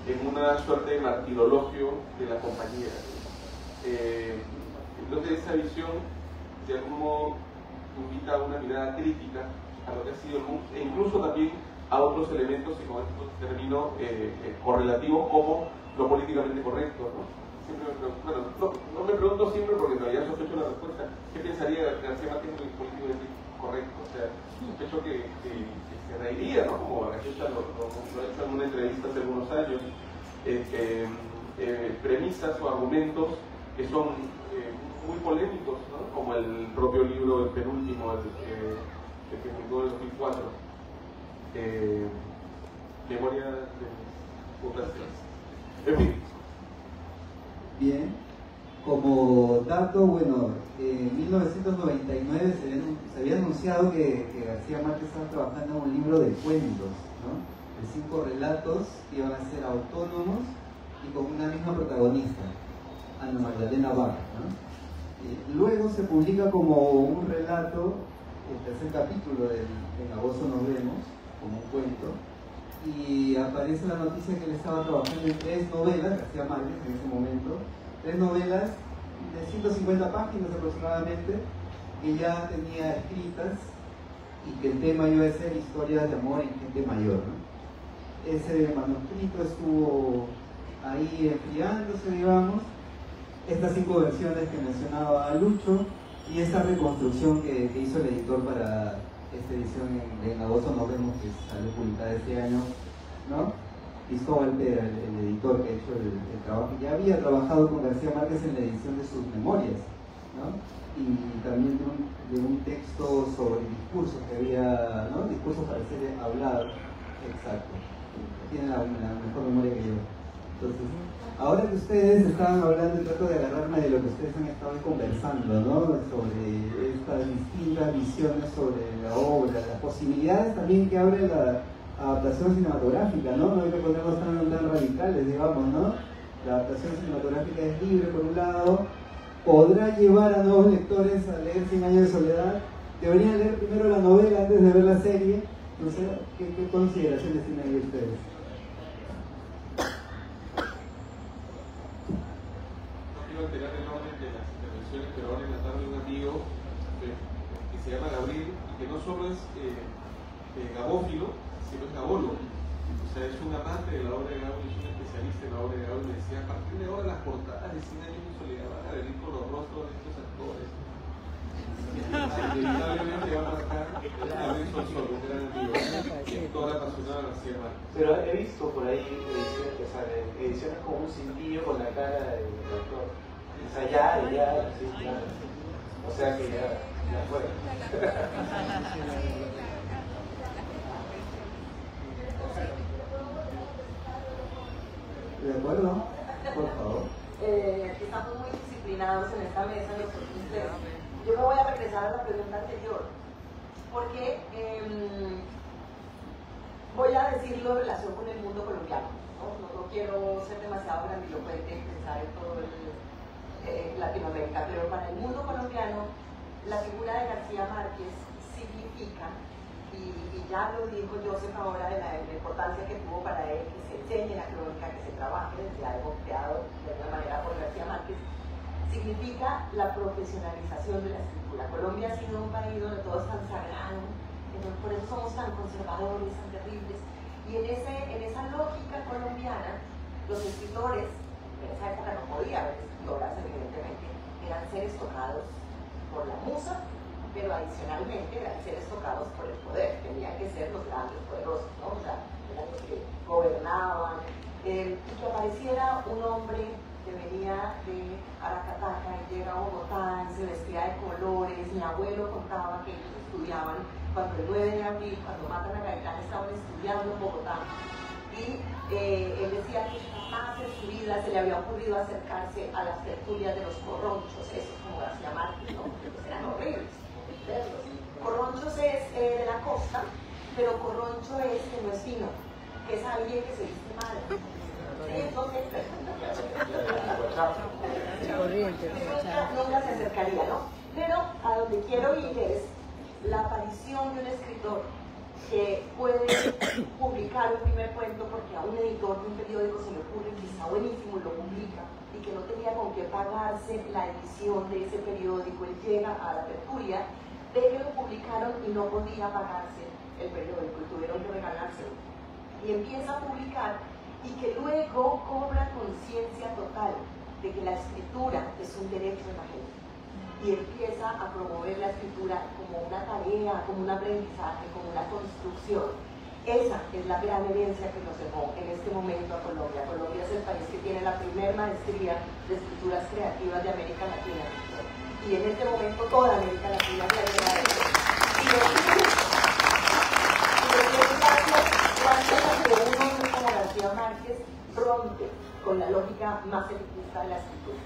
en una suerte de martirologio de la compañía. Entonces esa visión de algún modo invita a una mirada crítica a lo que ha sido el mundo, e incluso también a otros elementos, y con esto termino, correlativos como lo políticamente correcto, ¿no? Siempre me pregunto, bueno, no me pregunto siempre porque en realidad sospecho la respuesta. ¿Qué pensaría García Márquez en el políticamente correcto? O sea, sospecho que se reiría, ¿no? Como Vargas Llosa lo ha hecho en una entrevista hace algunos años, premisas o argumentos que son muy polémicos, ¿no? Como el propio libro, el penúltimo, el que publicó en 2004, Memoria de Fundaciones. En fin. Bien, como dato, bueno, en 1999 se había anunciado que García Márquez estaba trabajando en un libro de cuentos, ¿no? De 5 relatos que iban a ser autónomos y con una misma protagonista, Ana Magdalena Bach, ¿no? Luego se publica como un relato, el 3er capítulo del En agosto nos vemos, como un cuento, y aparece la noticia que él estaba trabajando en 3 novelas, García Márquez en ese momento, 3 novelas de 150 páginas aproximadamente, que ya tenía escritas y que el tema iba a ser historias de amor en gente mayor, ¿no? Ese manuscrito estuvo ahí enfriándose, digamos, estas 5 versiones que mencionaba Lucho y esta reconstrucción que hizo el editor para esta edición en agosto nos vemos, que salió publicada este año, ¿no? Cristóbal Pera, el editor que ha hecho el trabajo, ya había trabajado con García Márquez en la edición de sus memorias, ¿no? Y también de un texto sobre discursos que había, ¿no? Discursos para ser hablados, exacto. Tiene la mejor memoria que yo. Entonces, ahora que ustedes estaban hablando, trato de agarrarme de lo que ustedes han estado conversando, ¿no? Sobre estas distintas visiones sobre la obra, las posibilidades también que abre la adaptación cinematográfica, ¿no? No hay que ponernos tan radicales, digamos, ¿no? La adaptación cinematográfica es libre, por un lado, podrá llevar a nuevos lectores a leer 100 años de soledad, deberían leer primero la novela antes de ver la serie. No sé, ¿qué consideraciones tienen ahí ustedes? Alterar el orden de las intervenciones, pero ahora en la tarde un amigo que se llama Gabriel, que no solo es gabófilo, sino es gabólogo. O sea, es un amante de la obra de Gabo, es un especialista en la obra de Gabo, y me decía, a partir de ahora las portadas de 100 años de soledad van a venir con los rostros de estos actores. Inevitablemente va a marcar Nelson Solo, un gran amigo, escritor apasionado de García Márquez. Pero he visto por ahí ediciones que salen, ediciones con un cintillo con la cara del autor. O sea, ya, sí, claro. O sea que ya fue. ¿De acuerdo? Por favor. Estamos muy disciplinados en esta mesa, yo me voy a regresar a la pregunta anterior, porque voy a decirlo en relación con el mundo colombiano. No quiero ser demasiado grandilocuente y pensar en todo Latinoamérica, pero para el mundo colombiano la figura de García Márquez significa, y ya lo dijo Joseph ahora de la importancia que tuvo para él que se enseñe la crónica, que se trabaje desde algo creado de alguna manera por García Márquez, significa la profesionalización de la escritura. Colombia ha sido un país donde todo es tan sagrado, por eso somos tan conservadores, tan terribles, y en esa lógica colombiana, los escritores, en esa época no podía haber escritoras evidentemente, eran seres tocados por la musa, pero adicionalmente eran seres tocados por el poder, tenían que ser los grandes poderosos, ¿no? O sea, eran los que gobernaban, y que apareciera un hombre que venía de Aracataca y llega a Bogotá y se vestía de colores. Mi abuelo contaba que ellos estudiaban cuando el 9 de abril, cuando matan a Gaitán, estaban estudiando en Bogotá, y él decía que jamás en su vida se le había ocurrido acercarse a las tertulias de los corronchos, esos como García Márquez, ¿no? Pues eran horribles verlos. Corronchos es de la costa, pero corroncho es que no es fino, que es alguien que se viste mal. Entonces, nunca se acercaría, ¿no? Pero a donde quiero ir es la aparición de un escritor que puede publicar un primer cuento porque a un editor de un periódico se le ocurre que está buenísimo y lo publica, y que no tenía con qué pagarse la edición de ese periódico. Él llega a la tertulia, ve que lo publicaron y no podía pagarse el periódico y tuvieron que regalárselo, y empieza a publicar, y que luego cobra conciencia total de que la escritura es un derecho de la gente, y empieza a promover la escritura como una tarea, como un aprendizaje, como una construcción. Esa es la gran herencia que nos dejó en este momento a Colombia. Colombia es el país que tiene la primera maestría de escrituras creativas de América Latina, y en este momento toda América Latina se ha llegado a eso. Uno como García Márquez rompe con la lógica más elitista de la escritura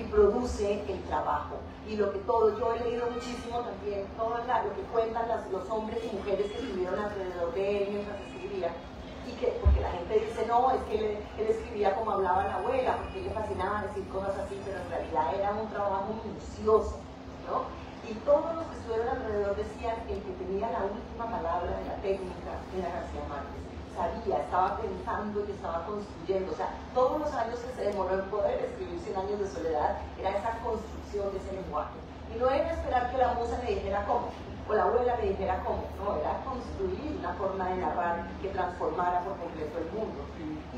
y produce el trabajo. Y lo que yo he leído muchísimo también, todo lo que cuentan los hombres y mujeres que estuvieron alrededor de él mientras escribía, y que, porque la gente dice, no, es que él escribía como hablaba la abuela, porque le fascinaba decir cosas así, pero en realidad era un trabajo minucioso, ¿no? Y todos los que estuvieron alrededor decían que el que tenía la última palabra de la técnica era García Márquez. Sabía, estaba pensando y estaba construyendo. O sea, todos los años que se demoró en poder escribir 100 años de soledad, era esa construcción de ese lenguaje. Y no era esperar que la musa le dijera cómo, o la abuela le dijera cómo. No, era construir una forma de narrar que transformara por completo el mundo.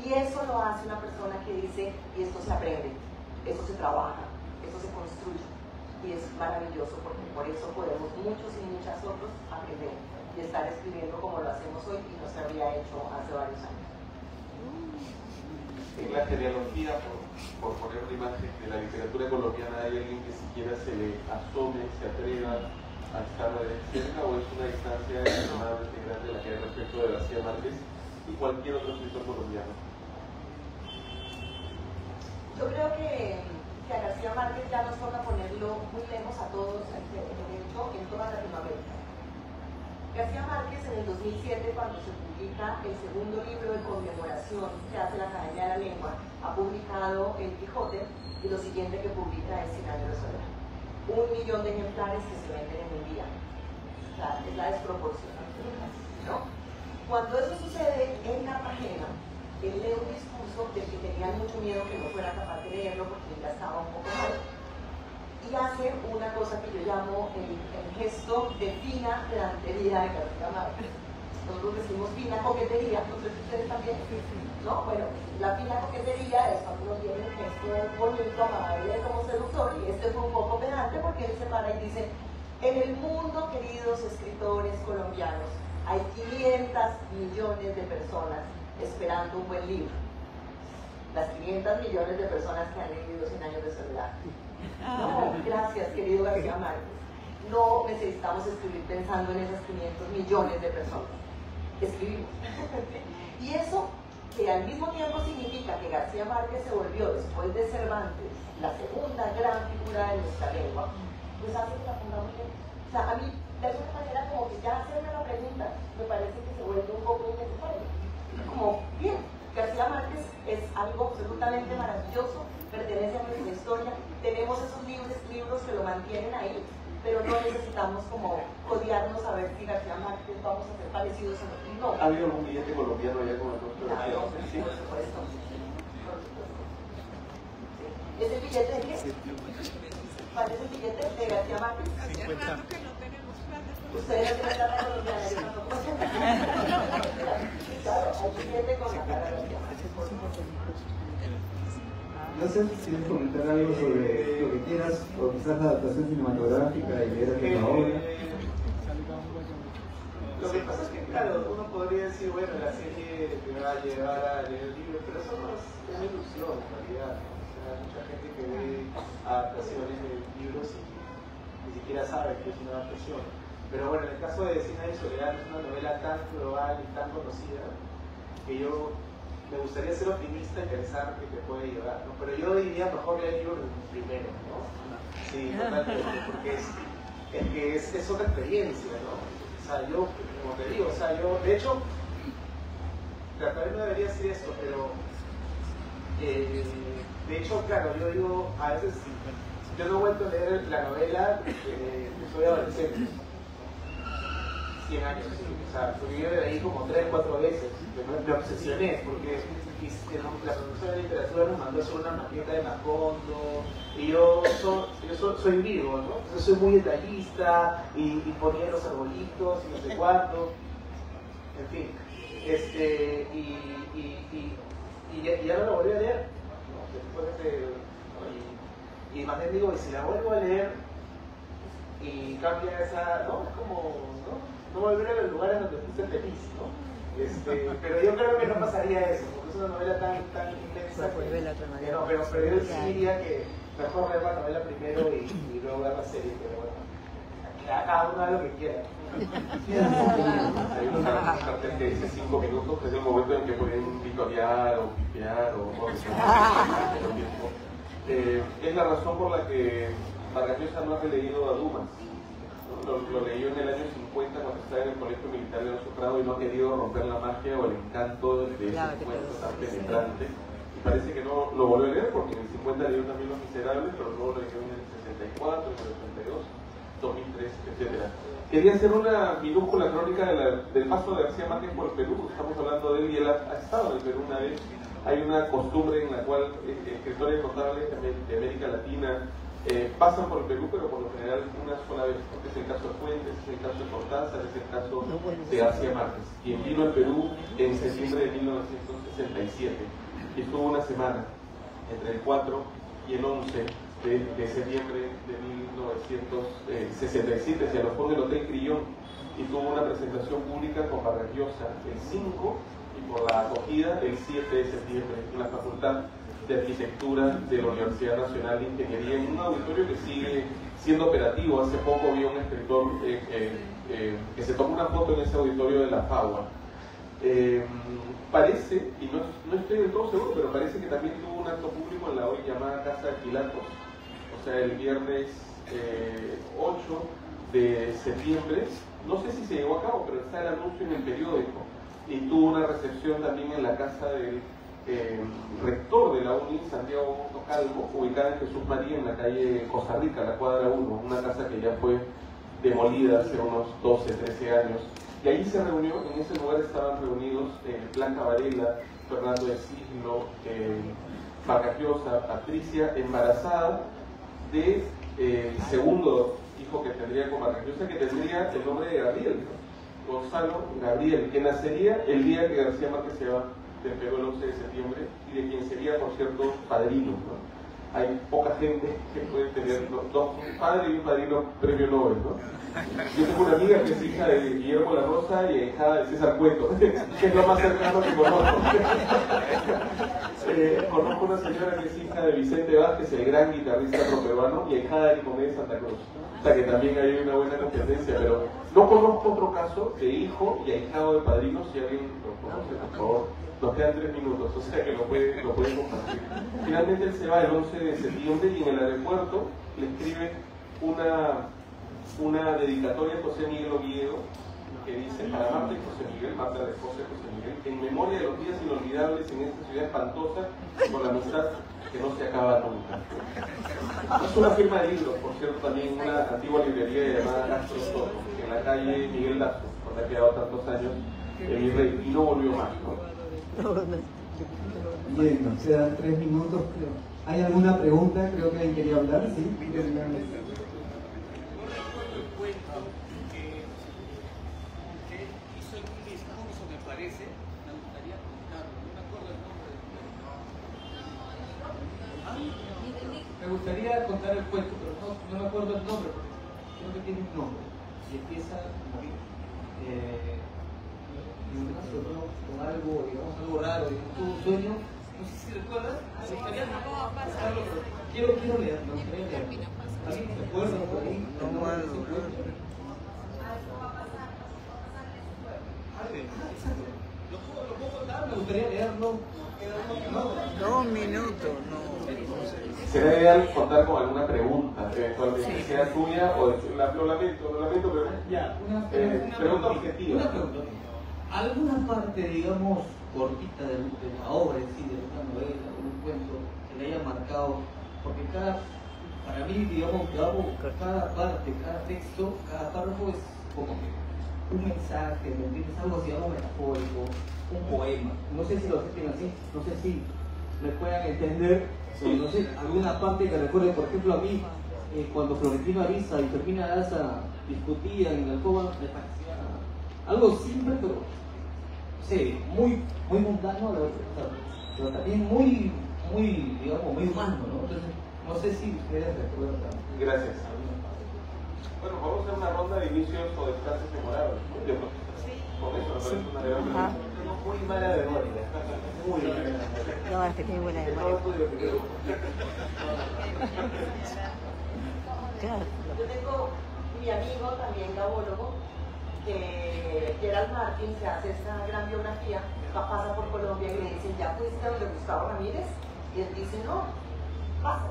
Y eso lo hace una persona que dice, y esto se aprende, eso se trabaja, eso se construye. Y es maravilloso, porque por eso podemos muchos y muchas otros aprender y estar escribiendo como lo hacemos hoy, y no se había hecho hace varios años. En la genealogía, por poner una imagen de la literatura colombiana, ¿hay alguien que siquiera se le asome, se atreva a estar de cerca, o es una distancia extremadamente grande la que hay respecto de García Márquez y cualquier otro escritor colombiano? Yo creo que a García Márquez ya nos toca ponerlo muy lejos a todos, de hecho, en toda Latinoamérica. García Márquez en el 2007, cuando se publica el segundo libro de conmemoración que hace la Academia de la Lengua, ha publicado El Quijote, y lo siguiente que publica es 100 años de soledad. 1 millón de ejemplares que se venden en un día. O sea, es la desproporción, ¿no? Cuando eso sucede en Cartagena, él lee un discurso del que tenían mucho miedo que no fuera capaz de leerlo porque ya estaba un poco mal, y hace una cosa que yo llamo el gesto de fina pedantería de García Márquez. Nosotros decimos fina coquetería, no sé si ustedes también, ¿no? Bueno, la fina coquetería es cuando uno tiene un gesto bonito, amable, como seductor, y este fue un poco pedante porque él se para y dice, En el mundo, queridos escritores colombianos, hay 500 millones de personas esperando un buen libro. Las 500 millones de personas que han leído 100 años de soledad. No, gracias, querido García Márquez. No necesitamos escribir pensando en esas 500 millones de personas. Escribimos. Y eso, que al mismo tiempo significa que García Márquez se volvió, después de Cervantes, la segunda gran figura de nuestra lengua, pues hace que la pongamos bien. O sea, a mí, de alguna manera, como que ya hacerme la pregunta, me parece que se vuelve un poco innecesario. Como, bien, García Márquez es algo absolutamente maravilloso, pertenece a nuestra historia, tenemos esos libros que lo mantienen ahí, pero no necesitamos como odiarnos a ver si García Márquez vamos a ser parecidos a nosotros. No. ¿Ha habido algún billete colombiano allá con el rostro de Claro, García? por supuesto. ¿Es el billete de qué? ¿Cuál es el billete de García Márquez? Ustedes no tienen plata colombiana, yo tampoco. Claro, hay billete con la cara de García Márquez, por supuesto. No sé si quieres comentar algo sobre lo que quieras, o quizás la adaptación cinematográfica y leer la obra. Lo que pasa es que, claro, uno podría decir, bueno, la serie te va a llevar a leer el libro, pero eso no es una ilusión en realidad, ¿no? O sea, hay mucha gente que ve adaptaciones de libros y ni siquiera sabe que es una adaptación. Pero bueno, en el caso de 100 años de soledad es una novela tan global y tan conocida que yo me gustaría ser optimista y pensar que te puede llevar, ¿no? Pero yo diría mejor leer el libro primero, ¿no? Sí, totalmente, porque es otra experiencia, ¿no? O sea, yo, como te digo, o sea, yo, de hecho, tal vez no debería decir esto, pero de hecho, claro, yo digo, a veces yo no he vuelto a leer la novela que soy adolescente. 100 años, sí. O sea, yo de ahí como 3 o 4 veces, me obsesioné, porque la profesora de literatura nos mandó a hacer una maqueta de Macondo, y yo soy vivo, ¿no? Entonces soy muy detallista, y ponía los arbolitos, y no sé cuánto, en fin, y ya no la volví a leer, ¿no? Después y más bien digo, y si la vuelvo a leer, y cambia esa, ¿no? Es como, no volver a los lugares donde estés feliz, ¿no? Pero yo creo que no pasaría eso, porque es una novela tan intensa que no, pero yo sí diría que mejor leer la novela primero y luego ver la serie, pero bueno, cada uno haga lo que quiera. Hay una cartel que dice 5 minutos, que es el momento en que pueden vitorear o pipear o es la razón por la que Vargas Llosa no ha releído a Dumas. Lo leyó en el año 50 cuando estaba en el colegio militar de Alonso Prado y no ha querido romper la magia o el encanto de ese cuento tan penetrante. Y parece que no lo volvió a leer porque en el 50 leyó también Los Miserables, pero luego lo leyó en el 64, en el 82, 2003, etc. Quería hacer una minúscula crónica del paso de García Márquez por el Perú. Estamos hablando de él y él ha estado en el Perú una vez. Hay una costumbre en la cual escritores notables de América Latina pasan por el Perú, pero por lo general una sola vez, porque es el caso de Fuentes, es el caso de Cortázar, es el caso de García Márquez, quien vino al Perú en septiembre de 1967 y estuvo una semana, entre el 4 y el 11 de septiembre de 1967, se alojó en el Hotel Crillon y tuvo una presentación pública con Vargas Llosa el 5 y por la acogida el 7 de septiembre en la Facultad de Arquitectura de la Universidad Nacional de Ingeniería, en un auditorio que sigue siendo operativo. Hace poco vi a un escritor que se tomó una foto en ese auditorio de la FAUA. Parece, y no estoy del todo seguro, pero parece que también tuvo un acto público en la hoy llamada Casa de Pilatos, o sea, el viernes 8 de septiembre. No sé si se llevó a cabo, pero está el anuncio en el periódico, y tuvo una recepción también en la casa del rector de la UNI, Santiago Calvo, ubicada en Jesús María, en la calle Costa Rica, la cuadra 1, una casa que ya fue demolida hace unos 12, 13 años. Y ahí se reunió, en ese lugar estaban reunidos Blanca Varela, Fernando de Siglo, Vargas Llosa, Patricia, embarazada de segundo hijo que tendría con Vargas Llosa, que tendría el nombre de Gabriel, ¿no? Gonzalo Gabriel, que nacería el día que García Márquez se va del Perú el 11 de septiembre y de quien sería, por cierto, padrino, ¿no? hay poca gente que puede tener dos padres y un padrino premio Nobel, ¿no? Yo tengo una amiga que es hija de Guillermo La Rosa y hija de César Cueto, que es lo más cercano que conozco. Conozco una señora que es hija de Vicente Vázquez, el gran guitarrista afroperuano, y hija de Nicomé de Santa Cruz. O sea que también hay una buena competencia, pero no conozco otro caso de hijo y ahijado de padrinos. Si alguien lo conoce, por favor, nos quedan 3 minutos, o sea que lo puede compartir. Finalmente él se va el 11 de septiembre y en el aeropuerto le escribe una dedicatoria a José Miguel Oviedo que dice: para Marta y José Miguel, Marta la esposa de José Miguel, en memoria de los días inolvidables en esta ciudad espantosa por la amistad que no se acaba nunca. Es una firma de libros, por cierto, también una antigua librería llamada Castro Soto, en la calle Miguel Lazo, donde ha quedado tantos años el virrey, y no volvió más, ¿no? Bien, nos quedan 3 minutos, creo. ¿Hay alguna pregunta? Creo que alguien quería hablar, ¿sí? Me gustaría contar el cuento, pero no me acuerdo el nombre, porque creo que tiene un nombre. Y empieza con algo, digamos, algo raro, tuvo un sueño, no sé si recuerdas, me gustaría quiero leerlo, me gustaría leerlo. ¿Alguien se acuerda por ahí? ¿Lo puedo contar? Me gustaría leerlo. 2 minutos, no. Sería ideal contar con alguna pregunta, eventualmente, sea tuya o de lo lamento, pero ya, una pregunta objetiva. Una pregunta. ¿Alguna parte, digamos, cortita de la obra en sí, de una novela o un cuento, que le haya marcado? Porque para mí, digamos, cada parte, cada texto, cada párrafo es como que un mensaje, ¿me entiendes? Algo así, algo metafórico, un poema. No sé si lo acepten así, no sé si me puedan entender. Sí. No sé, alguna parte que recuerde, por ejemplo, a mí, cuando Florentino Ariza y Fermina Daza discutían en la alcoba, me parecía algo simple, pero no sé, muy mundano, pero también muy, digamos, muy humano, ¿no? Entonces, no sé si ustedes recuerdan. Gracias. Bueno, vamos a hacer una ronda de inicios o de frases memorables. Con eso me parece una gran pregunta. Tengo muy mala memoria. Muy mala memoria. No, es que tiene buena memoria. Yo tengo mi amigo también gabólogo, que Gerald Martin se hace esta gran biografía, pasa por Colombia y le dicen: ¿ya fuiste a donde Gustavo Ramírez? Y él dice: no, pasa.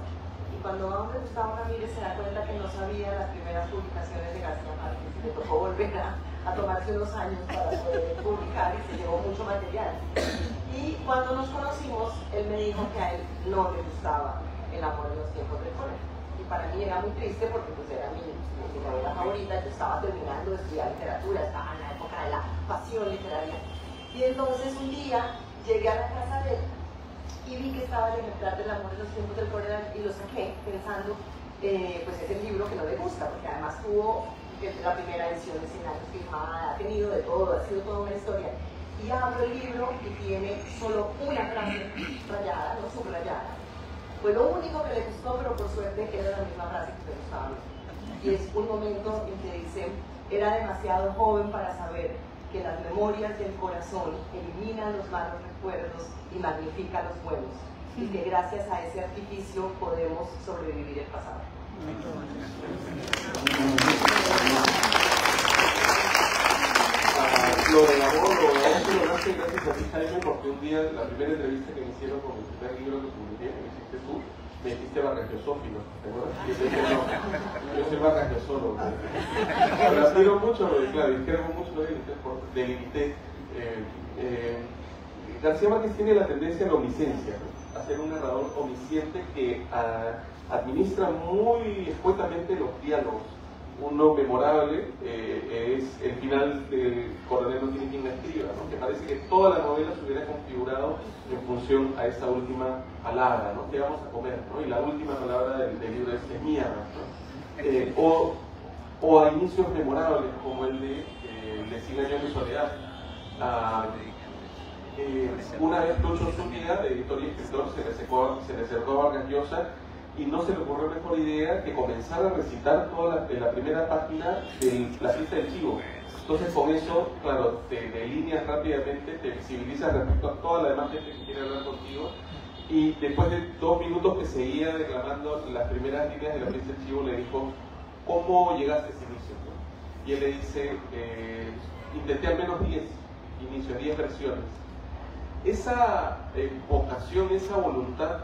Y cuando va donde Gustavo Ramírez se da cuenta que no sabía las primeras publicaciones de García Márquez y le tocó volver a tomarse unos años para poder publicar y se llevó mucho material. Y cuando nos conocimos, él me dijo que a él no le gustaba El amor en los tiempos del cólera. Y para mí era muy triste porque pues era mi novela favorita. Yo estaba terminando de estudiar literatura, estaba en la época de la pasión literaria. Y entonces un día llegué a la casa de él y vi que estaba el ejemplar del amor en los tiempos del cólera y lo saqué pensando, pues es el libro que no le gusta, porque además tuvo la primera edición de 100 años firmada, ha tenido de todo, ha sido toda una historia. Y abro el libro y tiene solo una frase rayada, no subrayada. Fue lo único que le gustó, pero por suerte era la misma frase que te gustaba a mí. Y es un momento en que dice: era demasiado joven para saber que las memorias del corazón eliminan los malos recuerdos y magnifican los buenos, y que gracias a ese artificio podemos sobrevivir el pasado. Lo del amor, lo nace gracias a ti, Jaime, porque un día, la primera entrevista que me hicieron con el primer libro que publiqué, que me hiciste tú, me dijiste barranqueosófilo, ¿te acuerdas? Y yo te dije: no, yo soy barranqueosólogo. Lo admiro mucho, claro, discrepo mucho lo que delimité. García Márquez tiene la tendencia a la omnisciencia, ¿no? A ser un narrador omnisciente que administra muy escuetamente los diálogos. Uno memorable es el final del Coronel no tiene quien la escriba, ¿no? Que parece que toda la novela se hubiera configurado en función a esa última palabra, ¿no? ¿Qué vamos a comer? ¿No? Y la última palabra del libro es mierda, ¿no? O a inicios memorables como el de 100 años de soledad. Una vez Lucho Zúñiga, editor y escritor, se le acercó a Vargas Llosa y no se le ocurrió mejor idea que comenzar a recitar toda la primera página de la fiesta del chivo. Entonces con eso, claro, te delineas rápidamente, te visibilizas respecto a toda la demás gente que quiere hablar contigo, y después de 2 minutos que seguía declamando las primeras líneas de la fiesta del chivo, le dijo: ¿cómo llegaste a ese inicio? Y él le dice: intenté al menos 10 inicios, 10 versiones. Esa vocación, esa voluntad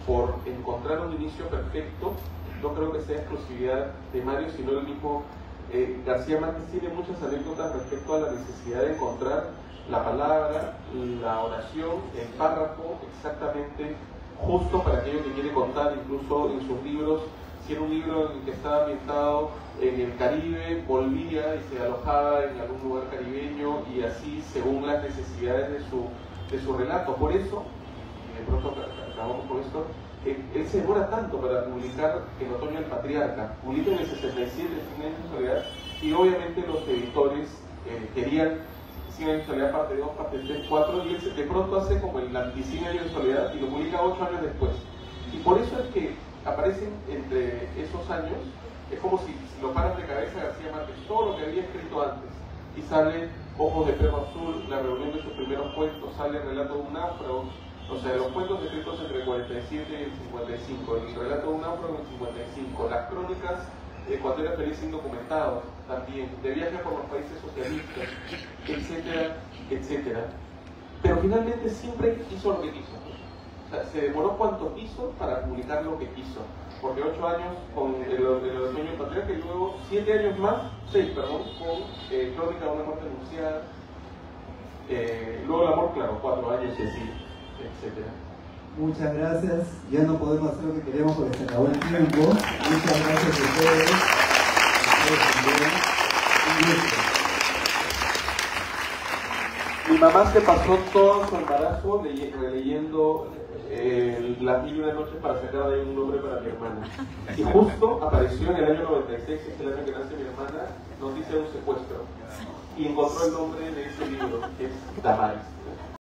por encontrar un inicio perfecto, no creo que sea exclusividad de Mario, sino el mismo García Márquez tiene muchas anécdotas respecto a la necesidad de encontrar la palabra, la oración, el párrafo exactamente justo para aquello que quiere contar. Incluso en sus libros, si era un libro en el que estaba ambientado en el Caribe, volvía y se alojaba en algún lugar caribeño, y así según las necesidades de su relato. Por eso, y de pronto acabamos con esto, él se demora tanto para publicar En Otoño el Patriarca. Publica en el 67 Cien años de soledad, y obviamente los editores querían Cien años de soledad parte 2, parte 3, 4, y él de pronto hace como el anti-Cien años de soledad y lo publica 8 años después. Y por eso es que aparecen entre esos años, es como si lo paras de cabeza García Márquez, todo lo que había escrito antes, y sale Ojos de Perro Azul, la reunión de sus primeros cuentos, sale El Relato de un Náufrago, o sea, los cuentos escritos entre el 47 y el 55, el Relato de un Náufrago en el 55, las crónicas cuando era feliz indocumentado también, de viaje por los países socialistas, etcétera, etcétera. Pero finalmente siempre hizo lo que quiso. O sea, se demoró cuanto quiso para publicar lo que quiso. Porque 8 años con el Otoño del Patriarca, y luego 6 con Crónica de una muerte anunciada. Luego El amor, claro, 4 años y así, etcétera. Muchas gracias. Ya no podemos hacer lo que queremos porque se acabó el tiempo. Muchas gracias a ustedes. Un gusto. Mi mamá se pasó todo su embarazo releyendo Las Mil y Una Noches para sacar de ahí un nombre para mi hermana. Y justo apareció en el año 96, que es el año que nace mi hermana, noticia de un secuestro. Y encontró el nombre de ese libro, que es Damais.